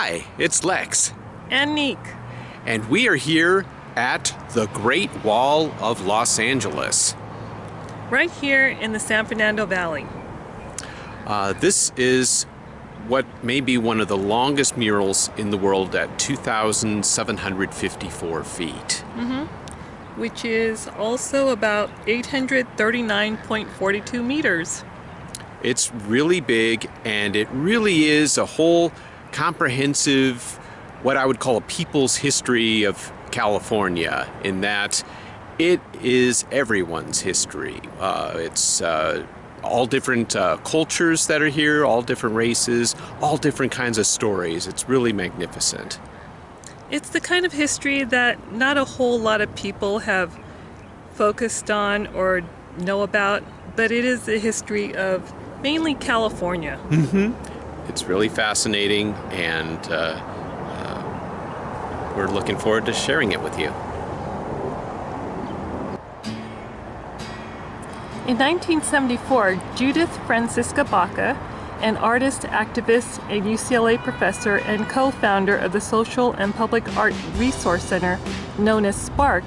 Hi, it's Lex. And Neek. And we are here at the Great Wall of Los Angeles. Right here in the San Fernando Valley. This is what may be one of the longest murals in the world at 2,754 feet. Which is also about 839.42 meters. It's really big, and it really is a whole comprehensive, what I would call a people's history of California, in that it is everyone's history. It's all different cultures that are here, all different races, all different kinds of stories. It's really magnificent. It's the kind of history that not a whole lot of people have focused on or know about, but it is the history of mainly California. It's really fascinating, and we're looking forward to sharing it with you. In 1974, Judith Francisca Baca, an artist, activist, a UCLA professor, and co-founder of the Social and Public Art Resource Center, known as SPARC,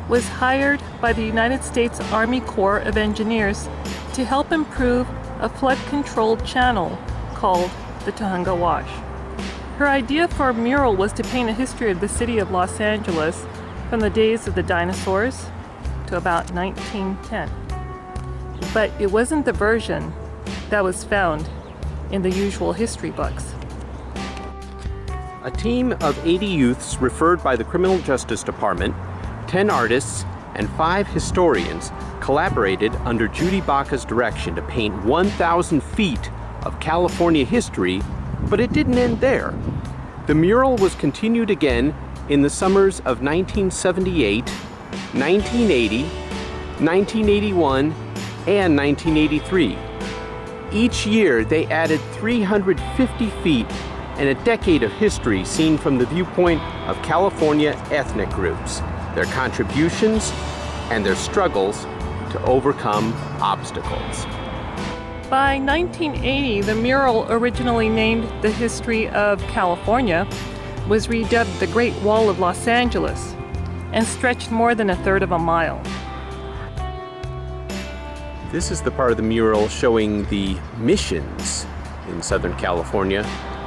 was hired by the United States Army Corps of Engineers to help improve a flood-controlled channel called the Tujunga Wash. Her idea for a mural was to paint a history of the city of Los Angeles from the days of the dinosaurs to about 1910. But it wasn't the version that was found in the usual history books. A team of 80 youths referred by the Criminal Justice Department, 10 artists, and 5 historians collaborated under Judy Baca's direction to paint 1,000 feet of California history, but it didn't end there. The mural was continued again in the summers of 1978, 1980, 1981, and 1983. Each year, they added 350 feet and a decade of history seen from the viewpoint of California ethnic groups, their contributions, and their struggles to overcome obstacles. By 1980, the mural, originally named The History of California, was redubbed the Great Wall of Los Angeles and stretched more than a third of a mile. This is the part of the mural showing the missions in Southern California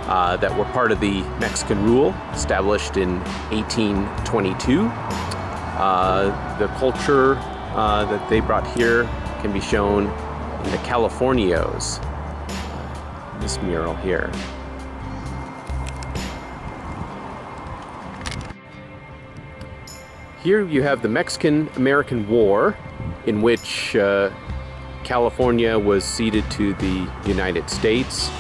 that were part of the Mexican rule established in 1822. The culture that they brought here can be shown in the Californios, this mural here. Here you have the Mexican-American War, in which California was ceded to the United States,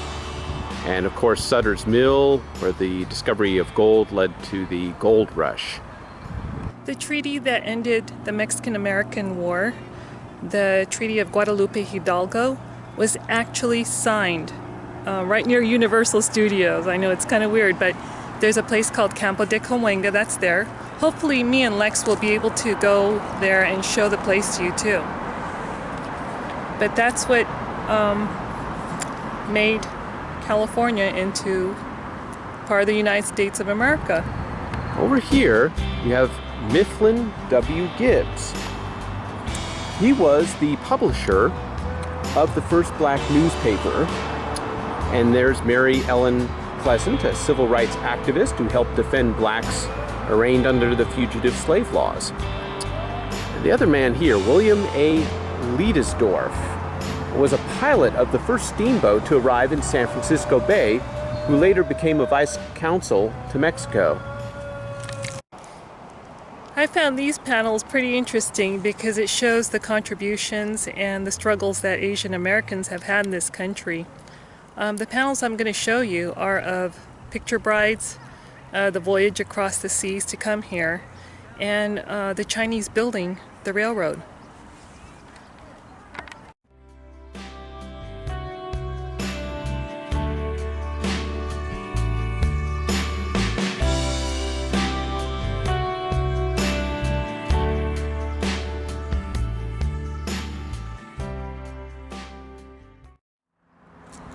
and of course Sutter's Mill, where the discovery of gold led to the gold rush. The treaty that ended the Mexican-American War, the Treaty of Guadalupe Hidalgo, was actually signed right near Universal Studios. I know it's kind of weird, but there's a place called Campo de Cahuenga that's there. Hopefully me and Lex will be able to go there and show the place to you too. But that's what made California into part of the United States of America. Over here, you have Mifflin W. Gibbs. He was the publisher of the first black newspaper. And there's Mary Ellen Pleasant, a civil rights activist who helped defend blacks arraigned under the fugitive slave laws. And the other man here, William A. Leidesdorf, was a pilot of the first steamboat to arrive in San Francisco Bay, who later became a vice consul to Mexico. I found these panels pretty interesting because it shows the contributions and the struggles that Asian Americans have had in this country. The panels I'm going to show you are of picture brides, the voyage across the seas to come here, and the Chinese building the railroad.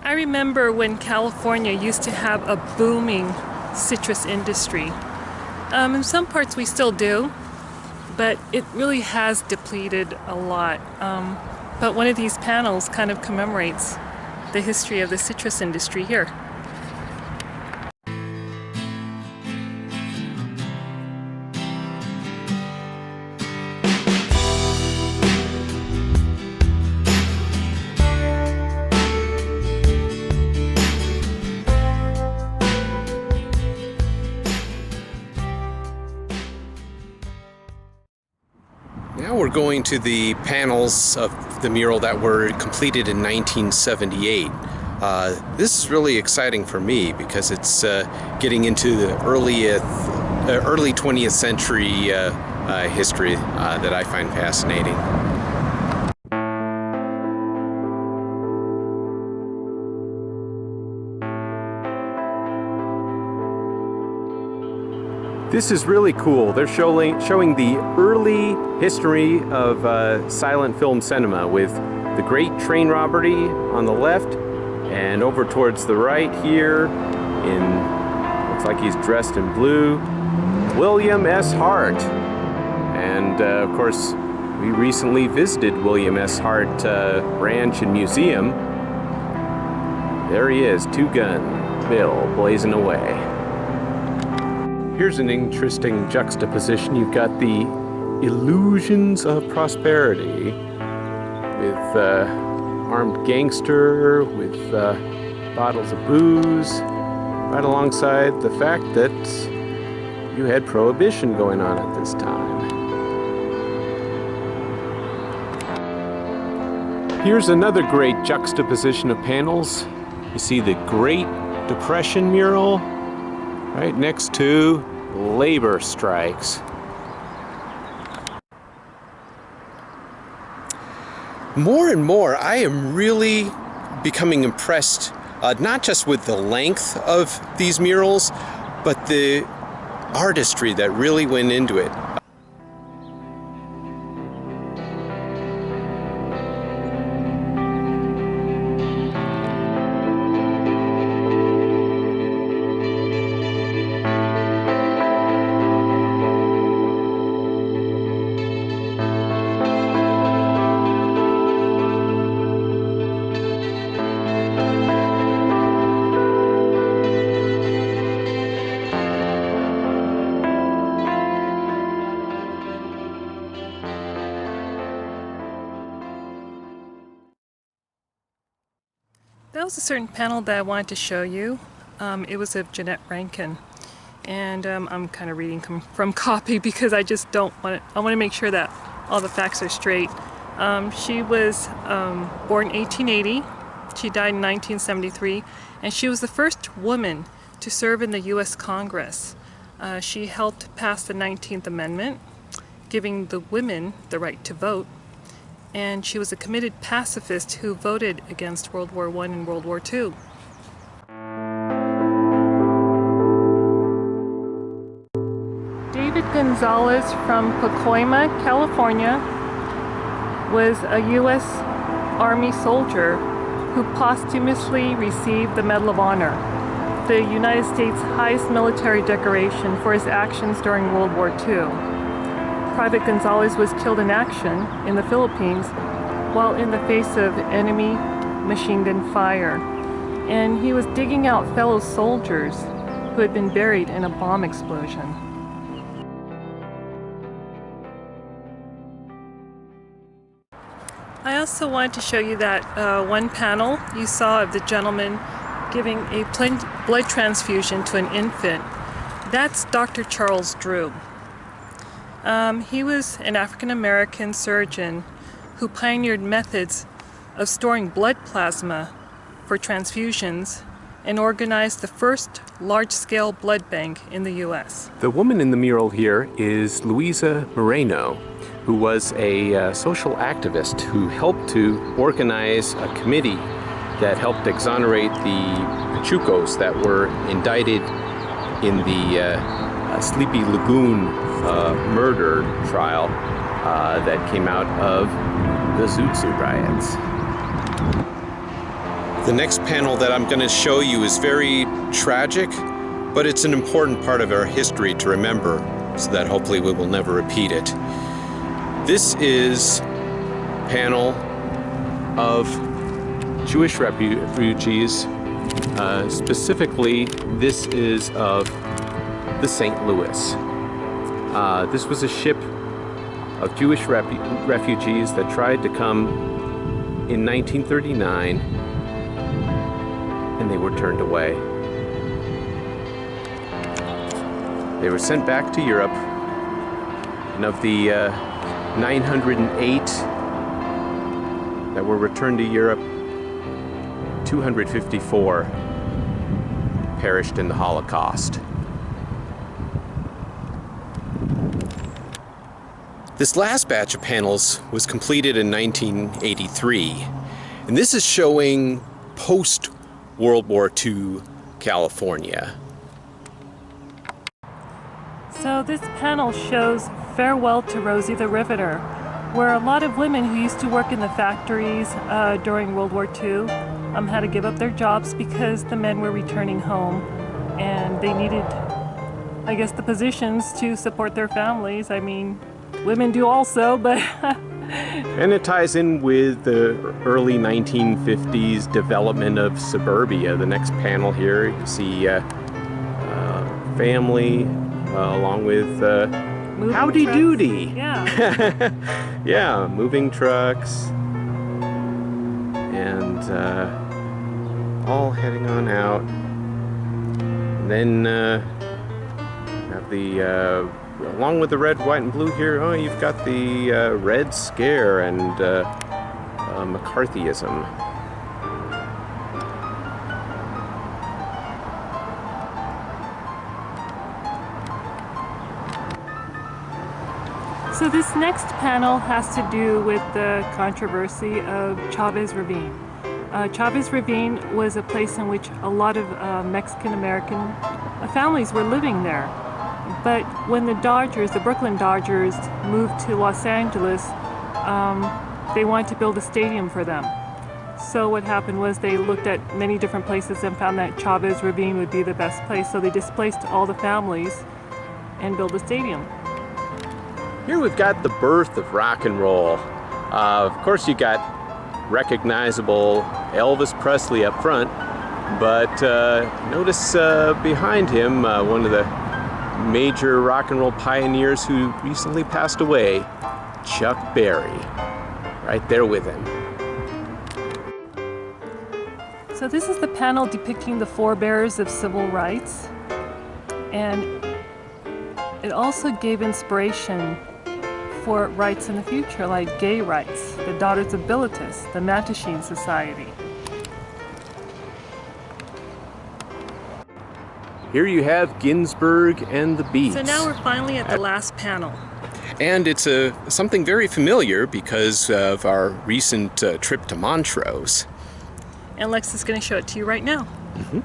I remember when California used to have a booming citrus industry. In some parts we still do, but it really has depleted a lot. But one of these panels kind of commemorates the history of the citrus industry here. Now we're going to the panels of the mural that were completed in 1978. This is really exciting for me because it's getting into the early 20th century history that I find fascinating. This is really cool. They're showing the early history of silent film cinema with the great train robbery on the left, and over towards the right here, looks like he's dressed in blue, William S. Hart. And of course, we recently visited William S. Hart Ranch and Museum. There he is, two-gun Bill blazing away. Here's an interesting juxtaposition. You've got the illusions of prosperity with armed gangster with bottles of booze, right alongside the fact that you had prohibition going on at this time. Here's another great juxtaposition of panels. You see the Great Depression mural right next to labor strikes. More and more, I am really becoming impressed, not just with the length of these murals, but the artistry that really went into it. That was a certain panel that I wanted to show you. It was of Jeanette Rankin, and I'm kind of reading from copy because I just don't want to. I want to make sure that all the facts are straight. She was born 1880. She died in 1973, and she was the first woman to serve in the U.S. Congress. She helped pass the 19th Amendment, giving the women the right to vote. And she was a committed pacifist who voted against World War I and World War II. David Gonzalez from Pacoima, California, was a U.S. Army soldier who posthumously received the Medal of Honor, the United States' highest military decoration for his actions during World War II. Private Gonzalez was killed in action in the Philippines while in the face of enemy machine gun fire. And he was digging out fellow soldiers who had been buried in a bomb explosion. I also wanted to show you that one panel you saw of the gentleman giving a blood transfusion to an infant. That's Dr. Charles Drew. He was an African-American surgeon who pioneered methods of storing blood plasma for transfusions and organized the first large-scale blood bank in the U.S. The woman in the mural here is Louisa Moreno, who was a social activist who helped to organize a committee that helped exonerate the Pachucos that were indicted in the Sleepy Lagoon murder trial that came out of the Zoot Suit riots. The next panel that I'm going to show you is very tragic, but it's an important part of our history to remember so that hopefully we will never repeat it. This is a panel of Jewish refugees. Specifically, this is of the St. Louis. This was a ship of Jewish refugees that tried to come in 1939, and they were turned away. They were sent back to Europe, and of the 908 that were returned to Europe, 254 perished in the Holocaust. This last batch of panels was completed in 1983, and this is showing post-World War II California. So this panel shows Farewell to Rosie the Riveter, where a lot of women who used to work in the factories during World War II had to give up their jobs because the men were returning home and they needed, I guess, the positions to support their families. I mean, women do also, but... And it ties in with the early 1950s development of suburbia. The next panel here, you see family along with Howdy trucks. Doody. Yeah. Yeah, moving trucks. And all heading on out. And then have the... along with the red, white, and blue here, oh, you've got the Red Scare and McCarthyism. So this next panel has to do with the controversy of Chavez Ravine. Chavez Ravine was a place in which a lot of Mexican-American families were living there. But when the Brooklyn Dodgers moved to Los Angeles, they wanted to build a stadium for them. So what happened was they looked at many different places and found that Chavez Ravine would be the best place. So they displaced all the families and built a stadium. Here we've got the birth of rock and roll. Of course, you got recognizable Elvis Presley up front, but notice behind him one of the major rock and roll pioneers who recently passed away, Chuck Berry, right there with him. So this is the panel depicting the forebears of civil rights, and it also gave inspiration for rights in the future, like gay rights, the Daughters of Bilitis, the Mattachine Society. Here you have Ginsberg and the Beats. So now we're finally at the last panel. And it's something very familiar because of our recent trip to Montrose. And Lex is going to show it to you right now. Mm-hmm.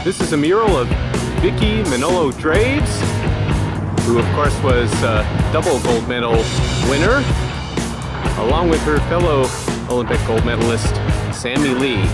This is a mural of Vicki Manolo Draves, who of course was a double gold medal winner, along with her fellow Olympic gold medalist, Sammy Lee.